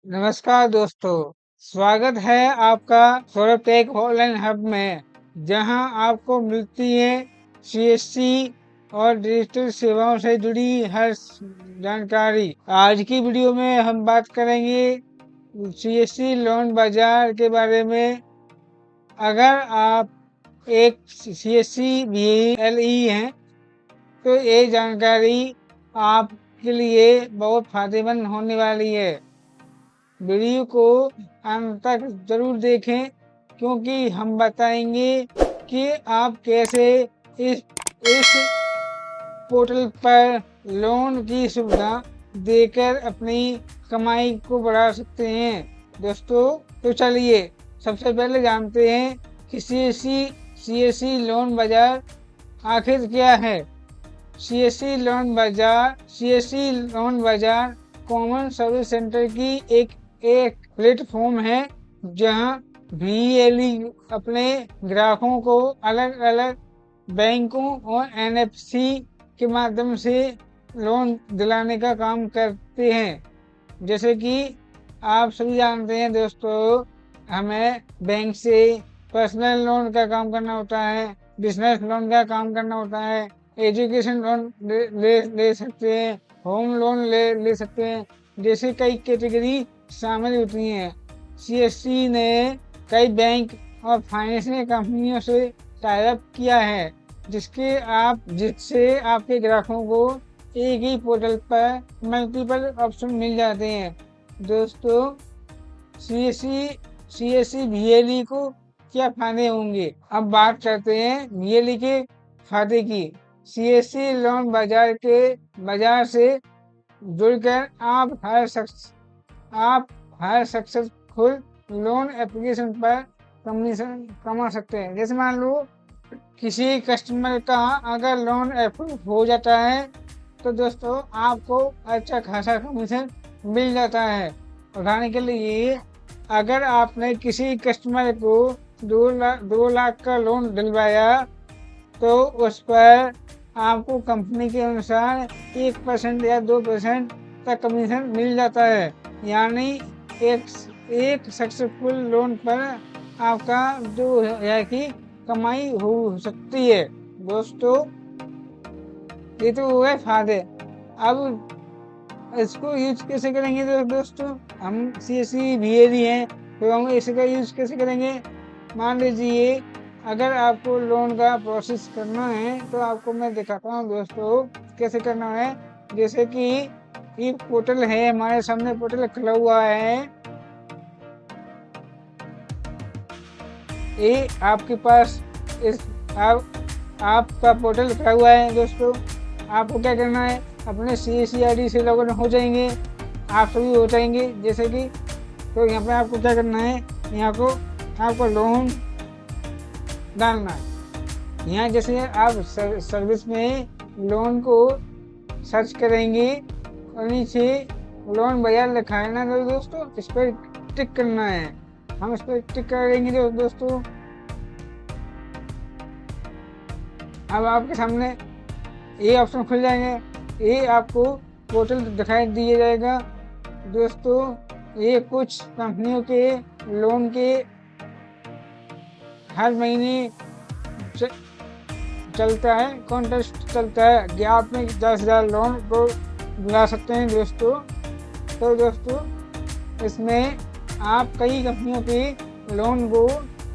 नमस्कार दोस्तों, स्वागत है आपका सौरभ टेक ऑनलाइन हब में, जहां आपको मिलती है सीएससी और डिजिटल सेवाओं से जुड़ी हर जानकारी। आज की वीडियो में हम बात करेंगे सीएससी लोन बाजार के बारे में। अगर आप एक सीएससी VLE हैं तो ये जानकारी आपके लिए बहुत फायदेमंद होने वाली है। वीडियो को अंत तक जरूर देखें, क्योंकि हम बताएंगे कि आप कैसे इस पोर्टल पर लोन की सुविधा देकर अपनी कमाई को बढ़ा सकते हैं। दोस्तों, तो चलिए सबसे पहले जानते हैं कि सीएससी लोन बाजार आखिर क्या है। सीएससी लोन बाजार कॉमन सर्विस सेंटर की एक प्लेटफॉर्म है, जहां VLE अपने ग्राहकों को अलग अलग बैंकों और NFC के माध्यम से लोन दिलाने का काम करते हैं। जैसे कि आप सभी जानते हैं दोस्तों, हमें बैंक से पर्सनल लोन का काम करना होता है, बिजनेस लोन का काम करना होता है, एजुकेशन लोन ले सकते हैं, होम लोन ले सकते हैं, जैसे कई कैटेगरी शामिल होती हैं। सीएससी ने कई बैंक और फाइनेंशियल कंपनियों से टाई अप किया है, जिससे आपके ग्राहकों को एक ही पोर्टल पर मल्टीपल ऑप्शन मिल जाते हैं। दोस्तों, सीएससी VLE को क्या फायदे होंगे, अब बात करते हैं VLE के फायदे की। सीएससी लोन बाजार से जुड़कर आप हर सक्सेसफुल लोन एप्लीकेशन पर कमीशन कमा सकते हैं। जैसे मान लो किसी कस्टमर का अगर लोन अप्रूव हो जाता है तो दोस्तों आपको अच्छा खासा कमीशन मिल जाता है। उदाहरण के लिए, अगर आपने किसी कस्टमर को 2 लाख का लोन दिलवाया तो उस पर आपको कंपनी के अनुसार 1% या 2% का कमीशन मिल जाता है। यानी एक सक्सेसफुल लोन पर आपका 2,000 की कमाई हो सकती है। दोस्तों, ये तो हुए फायदे। अब इसको यूज कैसे करेंगे दोस्तों, हम सीएससी VLE हैं तो हम इसका यूज कैसे करेंगे। मान लीजिए अगर आपको लोन का प्रोसेस करना है तो आपको मैं दिखाता हूँ दोस्तों कैसे करना है। जैसे कि ये पोर्टल है, हमारे सामने पोर्टल खुला हुआ है। ये आपके पास आपका पोर्टल खुला हुआ है। दोस्तों, आपको क्या करना है, अपने CSC ID से लॉगिन हो जाएंगे, आप सभी हो जाएंगे जैसे कि। तो यहाँ पे आपको क्या करना है, यहाँ को आपको लोन डालना है। यहाँ जैसे आप सर्विस में लोन को सर्च करेंगे और नीचे लोन बाजार लिखा है ना दोस्तों, इस पर टिक करना है। हम इस पर टिक करेंगे दोस्तों। अब आपके सामने ये ऑप्शन खुल जाएंगे, ये आपको पोर्टल दिखाई दिया जाएगा। दोस्तों, ये कुछ कंपनियों के लोन के हर महीने चलता है, कॉन्टेस्ट चलता है कि आप में 10,000 लोन को दिला सकते हैं दोस्तों। तो दोस्तों, इसमें आप कई कंपनियों के लोन को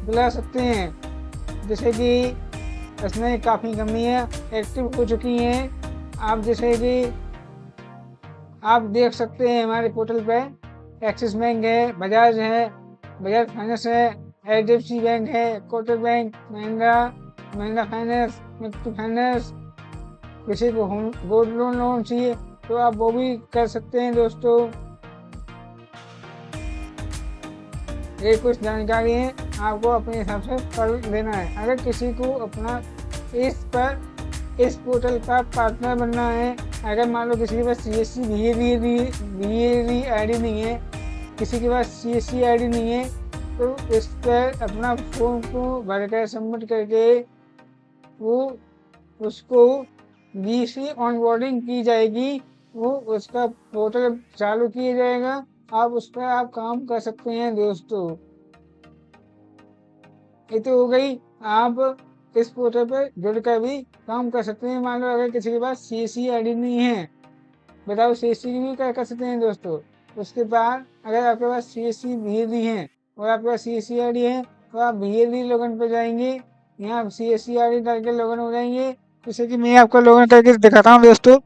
दिला सकते हैं। जैसे कि इसमें काफ़ी कंपनियाँ एक्टिव हो चुकी हैं। आप जैसे कि आप देख सकते हैं हमारे पोर्टल पे एक्सिस बैंक है, बजाज फाइनेंस है, HDFC बैंक है, Kotak bank, Mahindra finance, Muthoot finance. किसी को गोल्ड लोन चाहिए तो आप वो भी कर सकते हैं दोस्तों। ये कुछ जानकारी है, आपको अपने हिसाब से पढ़ लेना है। अगर किसी को अपना इस पोर्टल का पार्टनर बनना है, अगर मान लो किसी के पास CSC VLE ID नहीं है, किसी के पास CSC ID नहीं है, तो इस पर अपना फॉर्म को भरकर सबमिट करके उसको BC ऑनबोर्डिंग की जाएगी, वो उसका पोर्टल चालू किया जाएगा आप उस पर आप काम कर सकते हैं दोस्तों। ये तो हो गई, आप इस पोर्टल पर जुड़कर भी काम कर सकते हैं। मान लो अगर किसी के पास CSC ID नहीं है, विदाउट CSC भी कर सकते हैं दोस्तों। उसके बाद अगर आपके पास CSC VAD है और आपके पास CSC ID है तो आप VAD लॉगिन पर जाएंगे, यहाँ CSC ID डाल के लॉगिन हो जाएंगे। जैसे कि मैं आपको लॉगिन करके दिखाता हूँ दोस्तों।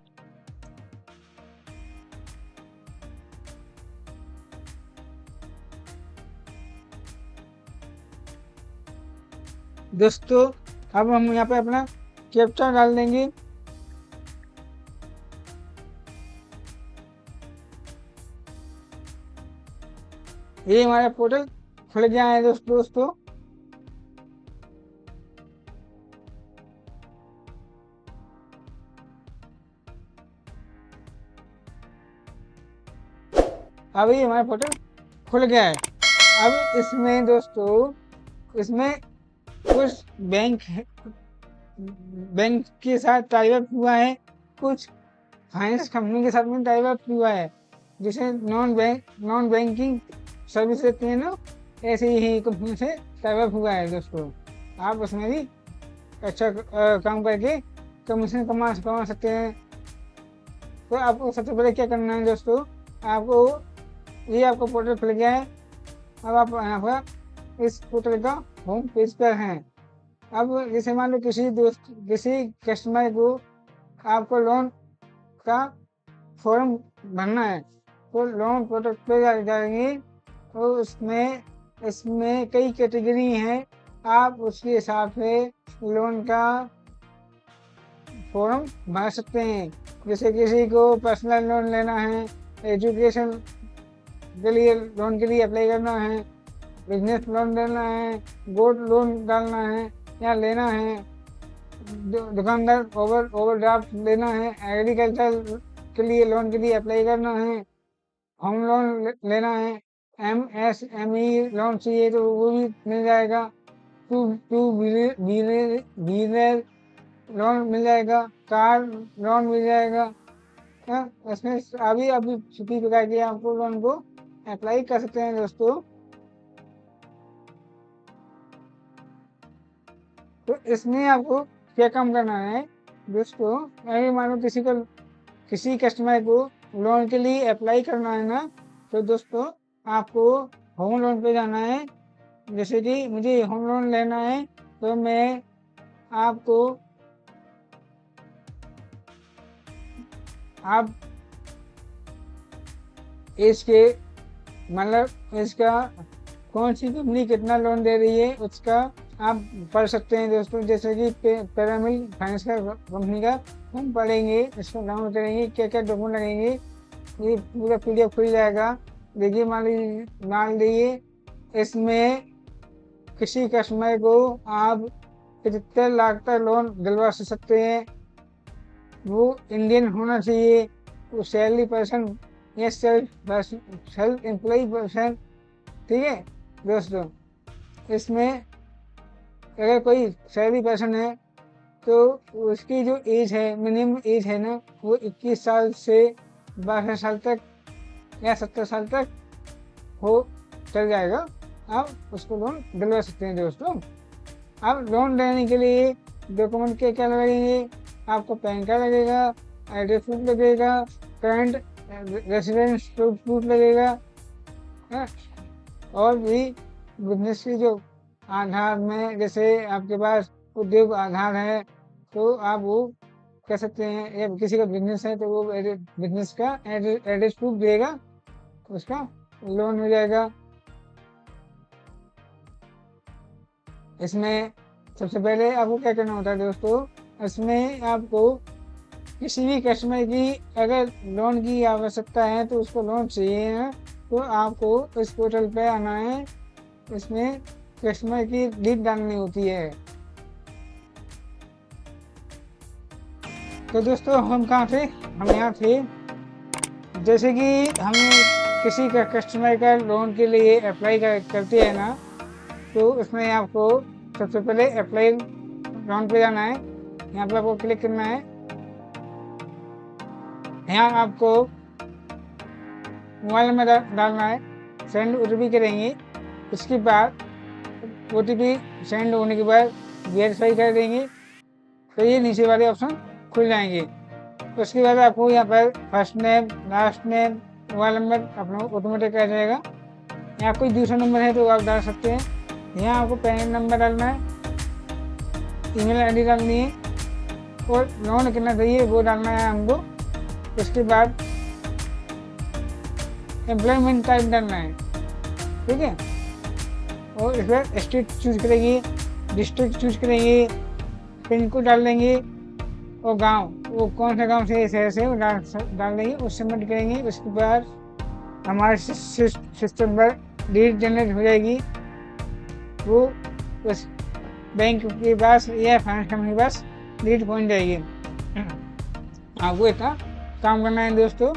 दोस्तों अब हम यहाँ पे अपना कैप्चा डाल देंगे। ये हमारा पोर्टल खुल गया है दोस्तों। अब ये हमारा पोर्टल खुल गया है। अब इसमें दोस्तों, इसमें कुछ बैंक के साथ टाई अप हुआ है, कुछ फाइनेंस कंपनी के साथ में टाई अप हुआ है, जिसे नॉन बैंकिंग सर्विस देते हैं ना, ऐसे ही कंपनी से टाई अप हुआ है दोस्तों। आप उसमें भी अच्छा काम करके कमीशन कमा सकते हैं। तो आपको सबसे पहले क्या करना है दोस्तों, आपको पोर्टल खुल गया है। अब आप यहाँ पर इस पोर्टल का होम पेज पर हैं। अब जैसे मान लो किसी कस्टमर को आपको लोन का फॉर्म भरना है, तो लोन पोर्टल पे जाएंगे तो इसमें कई कैटेगरी हैं। आप उसके हिसाब से लोन का फॉर्म भर सकते हैं। जैसे किसी को पर्सनल लोन लेना है, एजुकेशन के लिए लोन के लिए अप्लाई करना है, बिजनेस लोन लेना है, गोल्ड लोन डालना है या लेना है, दुकानदार ओवरड्राफ्ट लेना है, एग्रीकल्चर के लिए लोन के लिए अप्लाई करना है, होम लोन लेना है, MSME लोन चाहिए तो वो भी मिल जाएगा, टू व्हीलर लोन मिल जाएगा, कार लोन मिल जाएगा। इसमें अभी सभी प्रकार के आपको लोन को अप्लाई कर सकते हैं दोस्तों। तो इसमें आपको क्या काम करना है दोस्तों, अगर मान लो किसी कस्टमर को लोन के लिए अप्लाई करना है ना, तो दोस्तों आपको होम लोन पे जाना है। जैसे कि मुझे होम लोन लेना है तो मैं आपको आप इसके मतलब इसका कौन सी कंपनी कितना लोन दे रही है उसका आप पढ़ सकते हैं दोस्तों। जैसे कि पिरामिड फाइनेंस का कंपनी का हम पढ़ेंगे, इसको डाउनलोड करेंगे, क्या क्या डॉक्यूमेंट लगेंगे, ये पूरा PDF खुल जाएगा। देखिए मान लीजिए इसमें किसी कस्टमर को आप 75 लाख का लोन दिलवा सकते हैं। वो इंडियन होना चाहिए, वो सैलरी पर्सन या सेल्फ एम्प्लॉय पर्सन, ठीक है दोस्तों। इसमें अगर कोई सैलरी पर्सन है तो उसकी जो एज है, मिनिमम एज है ना, वो 21 साल से 62 साल तक या 70 साल तक हो चल जाएगा। आप उसको लोन दिलवा सकते हैं दोस्तों। अब लोन लेने के लिए डॉक्यूमेंट क्या क्या लगेंगे, आपको पैन कार्ड लगेगा, एड्रेस प्रूफ लगेगा, करंट रेसिडेंस प्रूफ लगेगा, और भी बिजनेस की जो आधार में, जैसे आपके पास उद्योग आधार है तो आप वो कर सकते हैं, या किसी का बिजनेस है तो वो बिजनेस का एड्रेस प्रूफ देगा, उसका लोन हो जाएगा। इसमें सबसे पहले आपको क्या करना होता है दोस्तों, इसमें आपको किसी भी कस्टमर की अगर लोन की आवश्यकता है तो उसको लोन चाहिए है तो आपको इस पोर्टल पे आना है। इसमें कस्टमर की डिटेल डालनी होती है। तो दोस्तों हम कहाँ थे, हम यहाँ थे। जैसे कि हम किसी का कस्टमर का लोन के लिए अप्लाई करते हैं ना, तो उसमें आपको सबसे पहले अप्लाई लोन पे जाना है। यहाँ पे आपको क्लिक करना है। यहाँ आपको मोबाइल नंबर डालना है, सेंड OTP करेंगे। उसके बाद OTP सेंड होने के बाद वेरीफाई कर देंगे तो ये नीचे वाले ऑप्शन खुल जाएंगे। उसके बाद आपको यहाँ पर first name, last name, mobile number अपना ऑटोमेटिक आ जाएगा। यहाँ कोई दूसरा नंबर है तो आप डाल सकते हैं। यहाँ आपको पैन नंबर डालना है, ईमेल आईडी डालनी है और लोन कितना चाहिए वो डालना है हमको। उसके बाद एम्प्लॉयमेंट टाइप डालना है, ठीक है। और इस पर स्टेट चूज करेंगे, डिस्ट्रिक्ट चूज करेंगे, पिन कोड डाल देंगे और गांव, वो कौन सा गांव से शहर से वो डाल देंगे और सबमिट करेंगे। उसके बाद हमारे सिस्टम पर लीड जनरेट हो जाएगी, वो उस बैंक के पास या फाइनेंस कंपनी के पास लीड पहुंच जाएगी। आपको इतना काम करना है दोस्तों।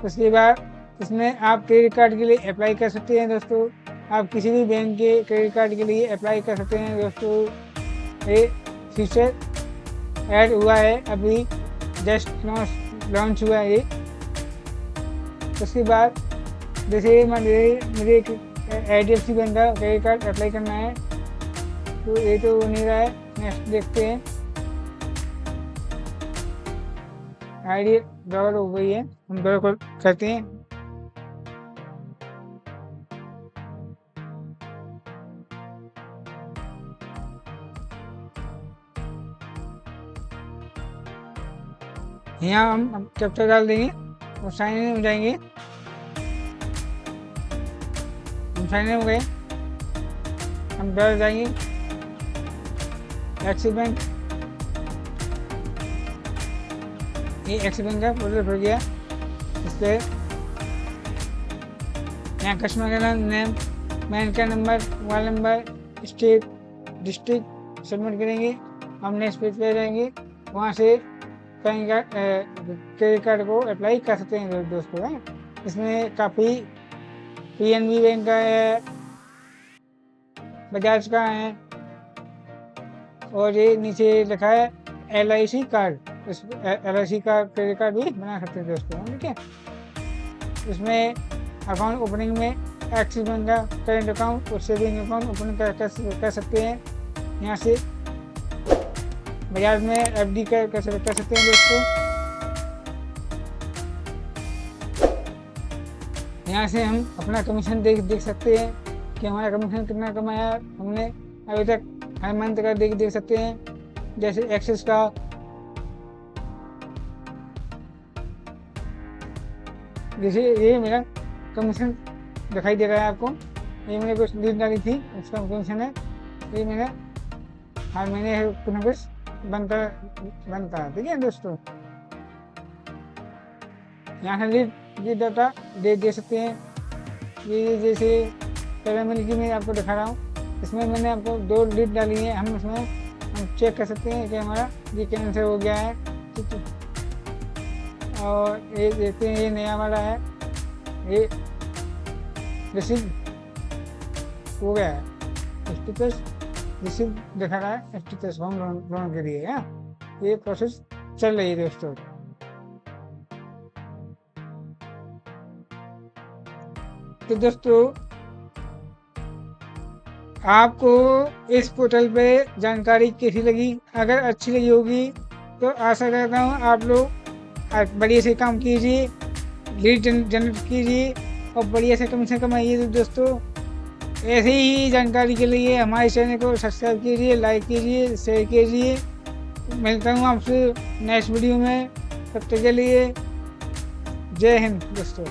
उसके बाद इसमें आप क्रेडिट कार्ड के लिए अप्लाई कर सकते हैं दोस्तों। आप किसी भी बैंक के क्रेडिट कार्ड के लिए अप्लाई कर सकते हैं दोस्तों। ये फीचर ऐड हुआ है, अभी जस्ट लॉन्च हुआ है ये। उसके बाद जैसे मुझे HDFC बैंक का क्रेडिट कार्ड अप्लाई करना है तो ये तो हो नहीं रहा है। नेक्स्ट देखते हैं, आईडी डाउनलोड हो गई है, हम डाउनलोड करते हैं। यहाँ हम कैप्चर डाल देंगे और साइन इन हो जाएंगे। हम साइन इन हो गए, हम डर जाएंगे एक्सिस बैंक। ये एक्सिस बैंक का प्रोसेस हो गया। इस पर यहाँ कस्टमर का नेम, बैंक का number, mobile number, state, district submit करेंगे। हम नेक्स्ट पेज पे जाएंगे, वहाँ से बैंक का क्रेडिट कार्ड को अप्लाई कर सकते हैं दोस्तों। है इसमें काफ़ी PNB बैंक का है, बजाज का है और ये नीचे लिखा है LIC कार्ड। इस LIC का क्रेडिट कार्ड भी बना सकते हैं दोस्तों, ठीक है। इसमें अकाउंट ओपनिंग में एक्सिस बैंक का करेंट अकाउंट और सेविंग अकाउंट ओपन कर सकते हैं। यहाँ से बजाज में FD कर सकते हैं दोस्तों। यहाँ से हम अपना कमीशन देख सकते हैं कि हमारा कमीशन कितना कमाया हमने अभी तक हर मंथ का देख सकते हैं। जैसे एक्सिस का जैसे ये मेरा कमीशन दिखाई दे रहा है आपको, ये मैंने कुछ लीड डाली थी, उसका कमीशन है। ये मैंने हर महीने कुछ ना कुछ बनता है, ठीक है दोस्तों। यहाँ से लीड डाटा दे सकते हैं। ये जैसे कैरामल की मैं आपको दिखा रहा हूँ, इसमें मैंने आपको 2 लीड डाली है। हम इसमें हम चेक कर सकते हैं कि हमारा ये कैंसिल हो गया है, ठीक है। और ये देखते हैं, ये नया वाला है, ये रिसीव हो गया है, स्टेटस रिसीव दिखा रहा है, स्टेटस होम लोन के लिए है। ये प्रोसेस चल रही है दोस्तों। तो दोस्तों आपको इस पोर्टल पे जानकारी कैसी लगी? अगर अच्छी लगी होगी तो आशा करता हूँ आप लोग बढ़िया से काम कीजिए, लीड जनरेट कीजिए और बढ़िया से कमीशन कमाइए। तो दोस्तों ऐसे ही जानकारी के लिए हमारे चैनल को सब्सक्राइब कीजिए, लाइक कीजिए, शेयर कीजिए। मिलता हूँ आपसे नेक्स्ट वीडियो में, तब तक के लिए जय हिंद दोस्तों।